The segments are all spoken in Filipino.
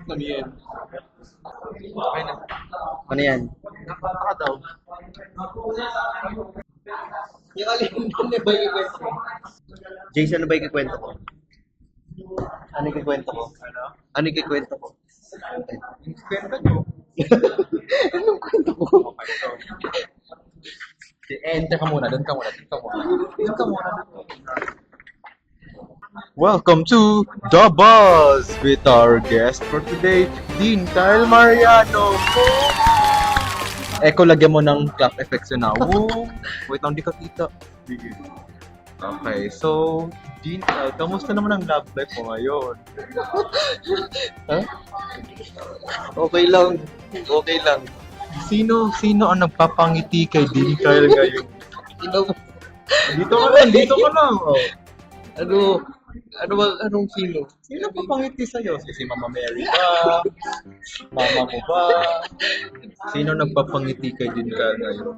Ano yan? Okay na. Ano yan? Nakaka daw. Yung alin na ba yung kwento ko? Jason, ano ba yung kwento ko? Ano yung kwento ko? Ano? Ano yung kwento ko? Kwento nyo. Anong kwento ko? Okay, so. Enter ka muna. Doon ka muna. Doon ka muna. Welcome to The Buzz with our guest for today, Dean Kyle Mariano. Eko, lagyan mo ng clap effects yun na. Woo! Wait lang, di ka kita. Okay, so, Dean Kyle, kamusta naman ang love life mo ngayon? Ha? Okay lang. Okay lang. Sino ang nagpapangiti kay Dean Kyle ngayon? Sino? Dito ka lang. Oh. Anong sino? Sino papangiti sa'yo? Si Mama Mary ba? Mama mo ba? Sino nagpapangiti kay Dean Kyle ngayon?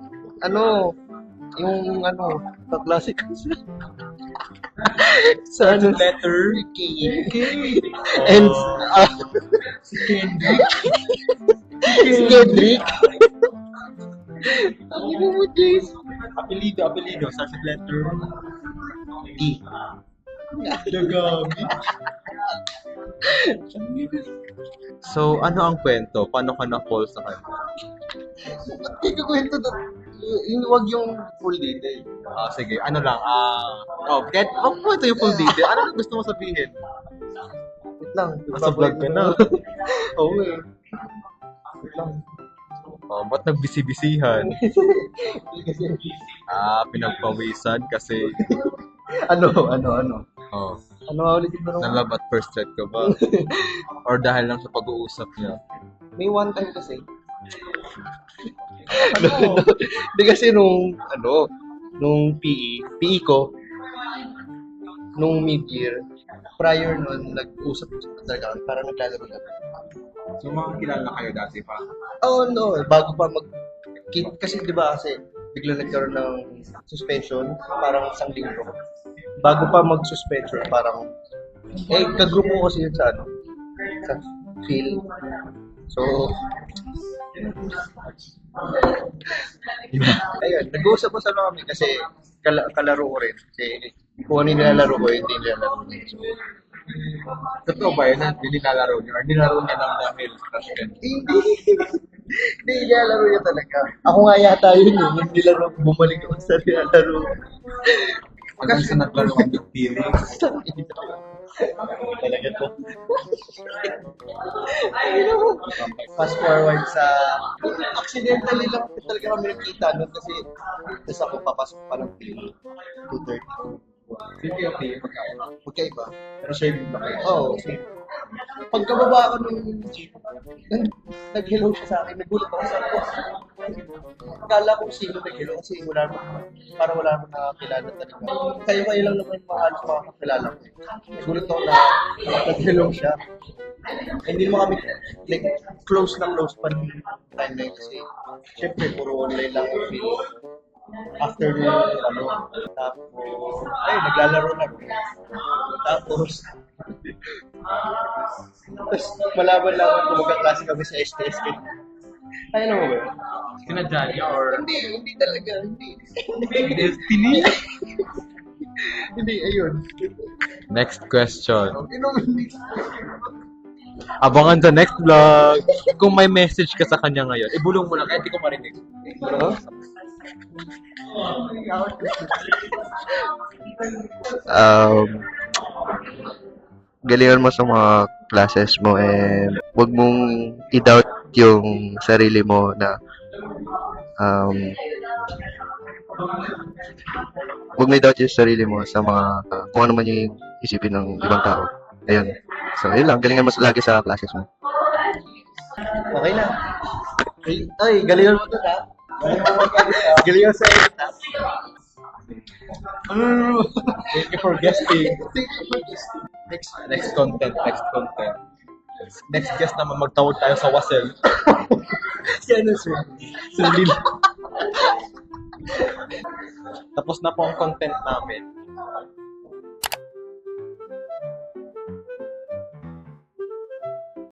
Yung kaklase ko siya. Sa letter K. K. And, Si Kendrick. si Kendrick. Ang ino mo, Jace. Apelido. Sa letter T. Dagami. So, ano ang kwento? Paano ka na-fall sa kanya? Hindi ko kwento na. Huwag yung full detail. Sige, ano lang. Wag mo ito yung full detail. Ano ang gusto mo sabihin? Wait lang. Nasa vlog ka na. Oo eh. Wait lang. Ba't nagbisi-bisihan? Kasi, Pinagpawisan kasi ano? oh, Ano nga ulit yung na love at first sight ka ba? Or dahil lang sa pag-uusap niya? May one time kasi. Hindi kasi nung PE ko, nung mid-year, prior nun, nag-usap talaga kami, parang naglalaro na. So, mga kilala kayo dati pa? Oo, no, bago pa kasi di ba kasi bigla nagkaroon ng suspension, parang isang linggo. Bago pa mag-suspension, parang, kagrupo ko kasi yun sa field. So, ayun, nag-uusap-usap na kami kasi kalaro ko rin. Kasi kung ano yung nilalaro ko, hindi nilalaro niya. So, Totoo ba yun? Hindi nilalaro niya? Or nilaro niya lang dahil crush ka? hindi. Hindi nilalaro niya talaga. Ako nga yata yun eh. Yung nilaro, bumalik ako sa nilalaro. Hanggang sa naglaro ang big feelings. Talaga to. Fast forward sa accidentally lang talaga kami nakita nun kasi tapos ako papasok pa ng film 2:30. Sige. Magkaiba. Pero same ba kayo? Oo. Pagkababa ko nung jeep, nag-hello siya sa akin. Nagulat ako sa ako. Akala ko sino nag-hello kasi wala mo nakakilala talaga. Kayo lang naman halos makakakilala ko. Nagulat ako na nag-hello siya. Hindi mo kami like close pa nung time na yun kasi syempre puro online lang ang film. After tapos naglalaro na. Tapos malaban kung magkaklase kami sa STSK. Kaya naman ba? Sinadya niya or Hindi talaga, hindi. destiny? Hindi, ayun. Next question. Hindi. Abangan the next vlog. Kung may message ka sa kanya ngayon, ibulong mo lang kahit di ko marinig. Ano? Galingan mo sa mga classes mo and wag mong i-doubt yung sarili mo na wag mo i-doubt yung sarili mo sa mga kung ano man yung isipin ng ibang tao. Ayun. So, yun lang. Galingan mo lagi sa classes mo. Okay na. Ay, galingan mo to ha. Galingan sa edit ha. Thank you for guesting. Thank you for this. Next content. Next guest naman, magtawag tayo sa Wasel. Yan ang Sulil. Tapos na po ang content namin.